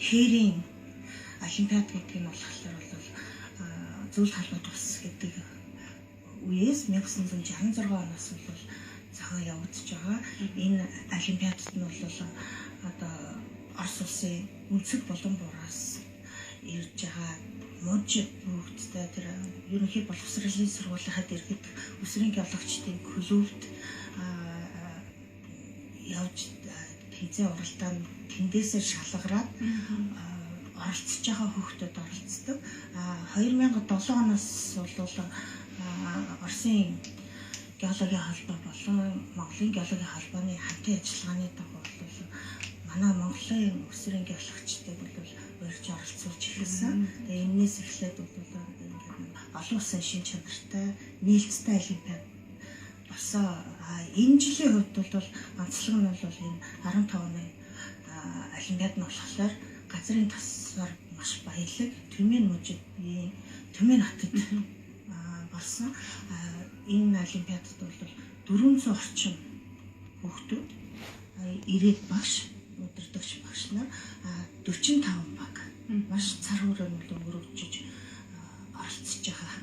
хээрийн олимпиад гэдэг нь болохоор бол зөвлөлт халбат ус гэдэг үеэс 1966 оноос бол цагаан явагдаж байгаа. Энэ олимпиадад нь бол одоо Орос улсын өнцөг болон бураас ирж байгаа муж бүгдтэй тэр ерөнхий боловсролын сургуулийнхад иргэд өсрийн геологчдын клубт явж тэнцээ уралдаанд тэндээсээ шалгараад оролцож байгаа хүүхдүүд оролцдог. 2007 оноос бол Оросын геологийн холбоо болон Монголын геологийн холбооны хамтын ажиллагааны дагуу бол манай Монголын өсрийн геологчдыг бол урьж оролцуулж эхэлсэн. Тэгээ энэс эхлээд бол олон улсын шин чанартай нээлттэй олимпиад болсон. Энэ жилийн хувьд бол онцлог нь бол энэ 15 оны олимпиад нь болохоор газрын тасаар маш баялаг Төмөн мужид Төмөн хотод болсон. Энэ олимпиадад бол 400 орчим хүүхдүүд ирээд багш удирдагч багш нар 45 баг маш цар хүрээнд өргөжж оролцож байгаа.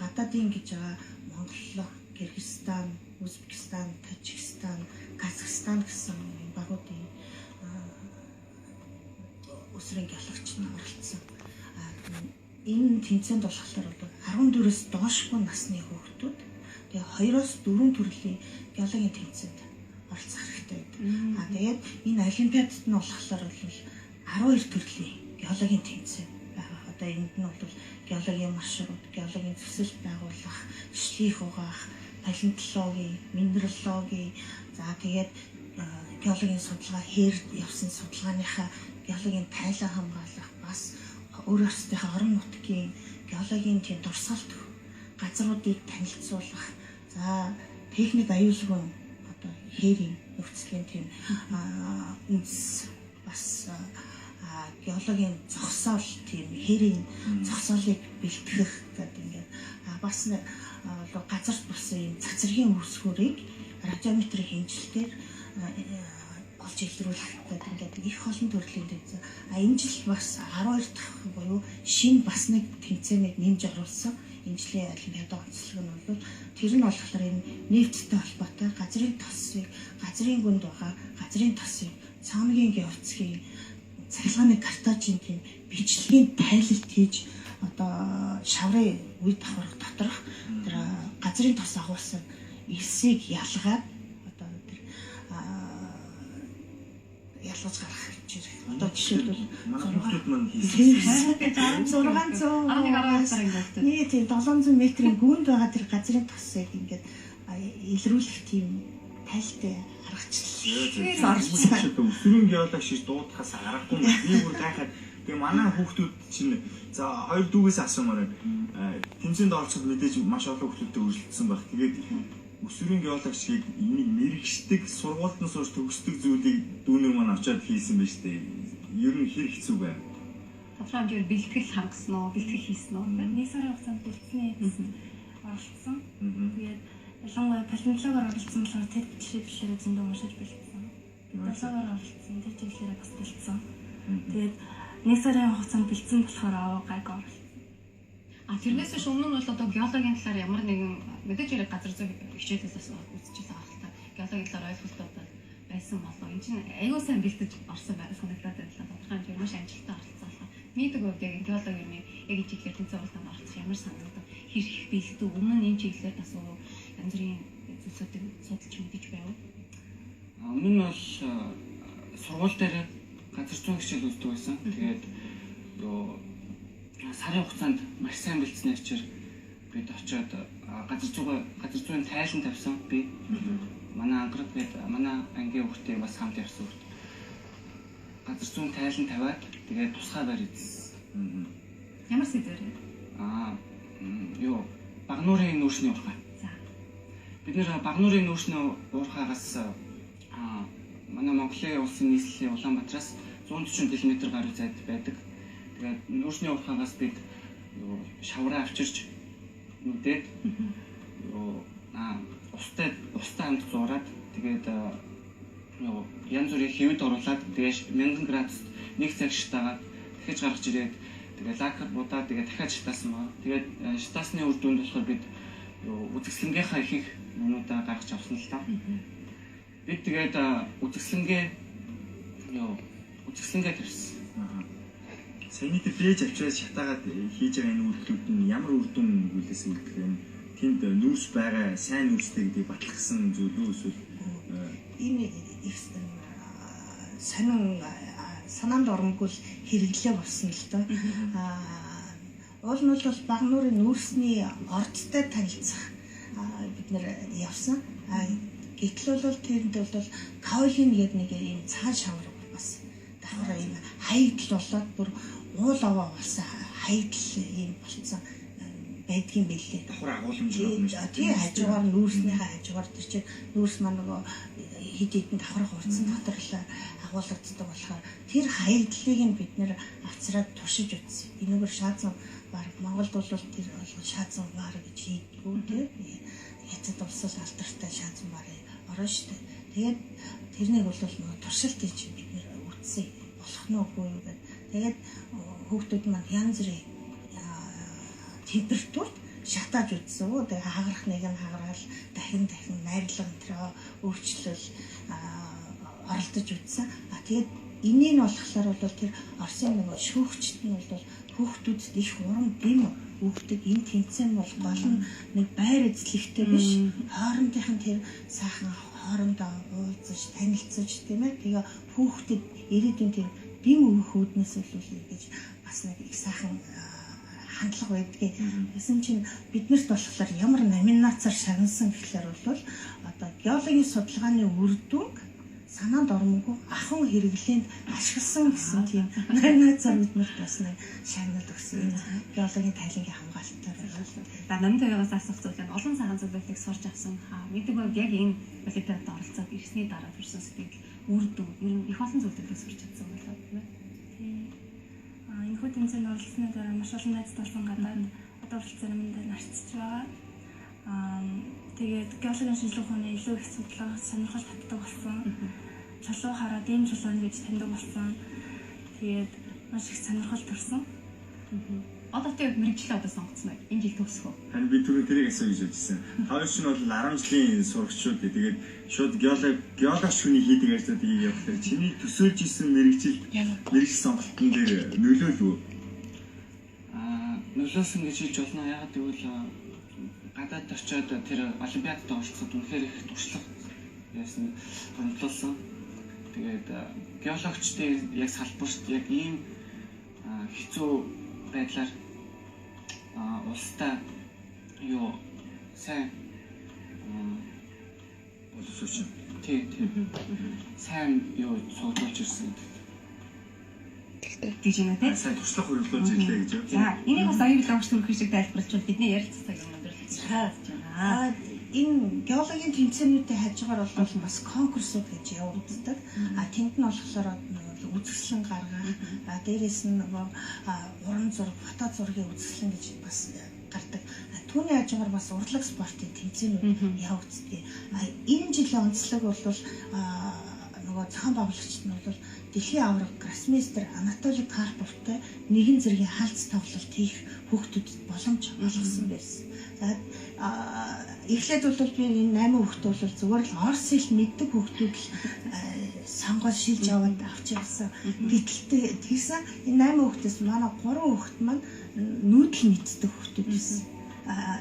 Гадаадын гэж байгаа Монгол, Кыргызстан, Узбекистан, Тажикстан, Казахстан гэсэн багуудын өсрийн геологчид оролцсон. Энэ тэмцээнд болохоор 14-өөс доошгүй насны хүүхдүүд тэгээ 2-оос 4 төрлийн геологийн тэмцээнд оролцох хэрэгтэй байдаг. Тэгээд энэ олимпиадад нь болохоор 12 төрлийн геологийн тэмцээн байгаа. Одоо энд нь бол геологийн маршрут, геологийн төсөл байгуулах, бичлэг угаах, палеонтологи, минералоги, за тэгээд геологийн судалгаа хээр явсан судалгааныхаа геологийн тайлан хамгаалах, бас өөр өөрсдийнхээ орон нутгийн геологийн тийм дурсгалт газруудыг танилцуулах, за техник аюулгүй одоо хээрийн нөхцөлийн тийм үндэс бас геологийн зогсоол тийм хээрийн зогсоолыг бэлтгэх гэдэг ингээд бас газарт болсон юм цацргийн үүсвэрийг радиометрийн хэмжлэлээр олж илрүүлэх гэдэг ингээд их олон төрлийн тэмцээн. Энэ жил бас 12 дахь буюу шинэ бас нэг тэмцээнийг нэмж оруулсан. Энэ жилийн олимпиадын онцлог нь бол тэр нь болохоор энэ нефттэй холбоотой газрын тосыг, газрын гүнд байгаа газрын тосыг цаанагийн геоцгийн цахилгааны картажийн тийм бичлэгийн тайлалт хийж одоо шаврын үе давхарх доторх тэр газрын тос агуулсан элсийг ялгаад одоо тэр ялгаж гарах гэж байна. Одоо жишээлбэл манай хүүхдүүд маань хийсэн 600 нэг тийм 700 метрийн гүнд байгаа тэр газрын тосыг ингээд илрүүлэх тийм тайлтай гаргачихлаа. Өсвөрийн геологч шиг дуудахаас аргагүй би бүр гайхаад тэгээ манай хүүхдүүд чинь за хоёр дүүгээс асуумаар тэмцээнд оролцоход мэдээж маш олон хүүхдүүдтэй өрсөлдсөн баг. Тэгээд өсвөрийн геологчийг энийг мэрэгчдэг сургуультан сурч төгсдөг зүйлийг дүүнер маань авчаад хийсэн байж тээ. Ер нь хэр хэцүү байв. Тодорхой хэмжээгээр бэлтгэл хангасан уу, бэлтгэл хийсэн үү? Нэг сарын хугацаанд бэлтгэний оролцсон. Тэгээд ялангуяа палеонтологоор оролцсон болохоор тэд бичлэгээр зөндөө уншиж бэлдсэн. Геологоор оролцсон, тэр чиглэлээр бас бэлдсэн. Тэгээд нэг сарын хугацаанд бэлдсэн болохоор гайг оролцсон. Тэрнээс биш өмнө нь бол одоо геологийн талаар ямар нэгэн мэдээж хэрэг газар зүйн хичээлээс үзчихсэн байх л та. Геологийн талаар ойлголтууд байсан болов. Энд чинь аюул сайн бэлдэж орсон байх санагдаад байлаа. Тодорхой хэмжээгээр маш амжилттай оролцсон. Нийт үг яг геологийн яг энэ чиглэлээр тэнцээ уралдаанд оролцох ямар санагдав? Хэр их бэлдүү? Өмнө нь энэ чиглэлээр бас янз бүрийн зүйлсүүдийг судалж мэдэж байв. Өмнө нь бол сургууль дээр газар зүйн хичээл үздэг байсан. Тэгээд сарын хугацаанд маш сайн бэлдсэн ачаар бид очиод газар зүйн тайлан тавьсан. Би манай ангараг гээд манай ангийн хүүхдээ бас хамт явсан. Газар зүйн тайлан тавиад тэгээд тусгай барь эзэлсэн. Ямар сэдвэр вэ? Багнуурын нүүрсний уурхай. За. Бид нэр Багнуурын нүүрсний уурхайгаас манай Монголын улсын нийслэлийн Улаанбаатараас 140 км гаруй зайд байдаг. Тэгээд нүүрсний уурхайгаас бид шавраа авчирч нүдээд устай хамт зураад тэгээд янз бүрийн хэвэд оруулаад тэгээд 1000 градус нэг цаг шатаагаад дахиж гаргаж ирээд тэгээд лакер будаад тэгээд дахиад шатаасан байна. Тэгээд шатаасны үр дүнд болохоор бид үзэсгэлэнгийнхаа ихэнх юмудаа гаргаж авсан л та. Бид тэгээд үзэсгэлэнгээ тавьсан. Саяны тэр бэж авчираад шатаагаад хийж байгаа энэ үйлдэлүүд нь ямар үр дүн хүлээс үлдэх юм? Тэнд нүүрс байгаа сайн нүүрстэй гэдгийг батлахсан зүйл үү эсвэл энэ их санаанд оромгүй хэрэглээ болсон л доо. Уул нь бол баг нуурын нүүрсний ордтой танилцах бид нэр явсан. Гэтэл бол тэрэнд бол каолин гэдэг нэг юм цаан шавар бас давхар юм хаягдл болоод бүр уул аваа болсон хаягдл юм болсон байдгийн билээ. давхар агуулмж байна. Тийм хажуугаар нүүрснийхээ хажуугаар тэр чинь нүүрс маань нөгөө хэд хэдэн давхар хурцсан дотор л агуулгаддаг болохоор тэр хаягдлыг нь бид нэр авцраад туршиж үзсэн. Энэгээр шаазан баг Монголд бол тэр шаазан баг гэж хийдгүү тийм хятад улсаас алдартай шаазан баг орно шүү дээ. Тэгээд тэрнийг бол нөгөө туршилт гэж бид нэр үтсэн болох нь үгүй юу гэдэг. Тэгээд хүүхдүүд маань янз бүрийн температурт шатааж үзсэн. Тэгээ хагарах нэг нь хагараал дахин найрлага өнтрөө өөрчлөл оролдож үзсэн. Тэгээд энийг нь болохоор бол тэр Оросын нэг шүүгчд нь бол хүүхдүүдэд их урам дэм өгдөг. Энэ тэмцээн бол гол нь нэг байр эзлэхтэй биш. Хоорондынх нь тэр сайхан хоорондоо уулзаж танилцаж тийм ээ. Тэгээ хүүхдэд ирээдүйн тэр дэм өгөх үүднээс бол ингэж бас нэг их сайхан хандлага байдгийг. Гэсэн чинь биднэрт болохоор ямар номинацаар шагнасан гэхээр бол одоо геологийн судалгааны үр дүнг санаанд ормгүй ахын хэрэглээнд ашигласан гэсэн тийм номинацаар биднэрт бас нэг шагнал өгсөн. Геологийн тайлангийн хамгаалтаар намын тавигаас асуух зүйл нь олон цагаан зөвлөлтийг сурч авсан. Мэддэг бол яг энэ балетад оролцоод ирсний дараа төрсэн сэтгэл үр дүн ер нь их олон зүйлүүдийг сурч чадсан байлаа тийм ээ. Энэ хүү тэмцээнд оролцсны дараа маш олон найз болсон гадаад одоо хүртэл заримдаа нарцж байгаа. Тэгээд геологийн шинжилгээ ухааны илүү их судлаа сонирхол татдаг болсон. Чулуу хараад ийм чулуун гэж таньдаг болсон. Тэгээд маш их сонирхол төрсөн. Одоо тэгээд мэрэгчлээ одоо сонгоцсон бай. Энэ жил төгсөх үү? харин би түрүү тэрийг асууж үзсэн. Хоёр чинь бол 10 жилийн сурагчид. Тэгээд шууд геологч хүний хийдэг ажлуудыг явуулах. Чиний төсөөлж исэн мэрэгжил сонголтын дээр нөлөөлөв. Нөлөөсөн гэж хэлж болно. Ягаад гэвэл гадаад очиод тэр олимпиадад оролцоход үнэхээр их туршлага яасан гомдлуулсан. Тэгээд геологчдын яг салбарт яг ийм хэцүү байдлаар улстай юу сайн боловсруулж тийм сайн юу суулгаж ирсэн гэж юм те. сайн туршлага хөрвүүлж ирлээ гэж юу. За энийг бас оюун геологч төрөх шиг тайлбарлаж бидний ярилцсан юм өндөрлөж байна. Энэ геологийн тэмцээнүүдийн хажуугаар бол бас конкурсууд гэж явагддаг. Тэнд нь болохоор үзэсгэлэн гаргаа, дээрээс нь нөгөө уран зураг, фото зургийн үзэсгэлэн гэж бас гардаг. Түүний хажуугаар бас урлаг спортын тэмцээнүүд явагддаг. Энэ жилийн онцлог бол нөгөө зохион байгуулагчид нь бол дэлхийн аварга гроссмейстер Анатолий Карповтой нэгэн зэргийн хаалц тоглолт хийх хүүхдүүдэд боломж олгосон байсан. Эхлээд бол би энэ 8 хүүхэд бол зүгээр л орос хэл мэддэг хүүхдүүд л сонгоод шилж аваад авч явсан. Гэтэл тэгсэн энэ 8 хүүхдээс манай 3 хүүхэд маань нүүдэл мэддэг хүүхдүүд байсан.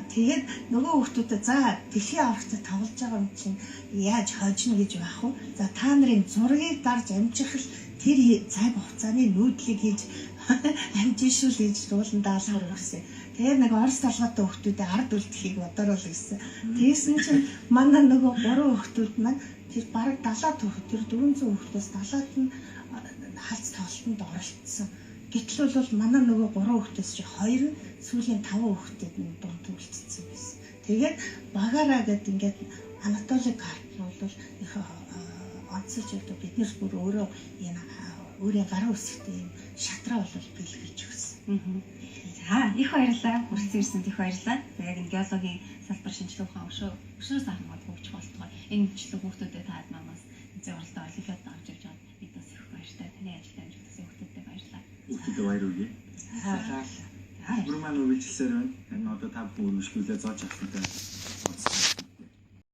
Тэгээд нөгөө хүүхдүүдэд за дэлхийн аврагтад тоглож байгаа юм чинь яаж хожно гэж байх вэ? За та нарын зургийг дарж амжих л тэр цаг хугацааны нүүдлийг хийж амжишүүл гэж дуулан даалгавар өгсөн. Тэгээд нэг орос толгойтой хүүхдүүдэд ард үлдэхийг бодорол гэсэн. Тэгсэн чинь манай нөгөө 3 хүүхдүүд маань тэр бараг 70 хүүхэд тэр 400 хүүхдээс 70-аад нь хаалц тоглолтод оролцсон. Гэтэл бол манай нөгөө 3 хүүхдээс чи 2 нь сүүлийн 5 хүүхдэд нь дунд үлдсэн байсан. Тэгээд багаараа гэд ингээд Анатолий Карп бол их онцолж өгдөг биднээс бүр өөрөө энэ өөрийн гараа үсгтэй юм шатраа бол бэлгэлж өгсөн. За их баярлалаа. Хүрсэн ирсэнд их баярлалаа. За яг энэ геологийн салбар шинжилгээ ухаан өшөөс хамгаалж хөгжих болтугай энэ бичлэг хүүхдүүдэд таад намаас зэ оролдоо олимпиадад авч явж байгаа бид бас их баяртай. Таны ажилд амжилт хүсье хүүхдүүд. Хүүхдэд баяр хүргэе. Бүр маань үргэлжилсээр байна. Энэ одоо та бүхэн үргэлжлүүлээ зооч авсантай.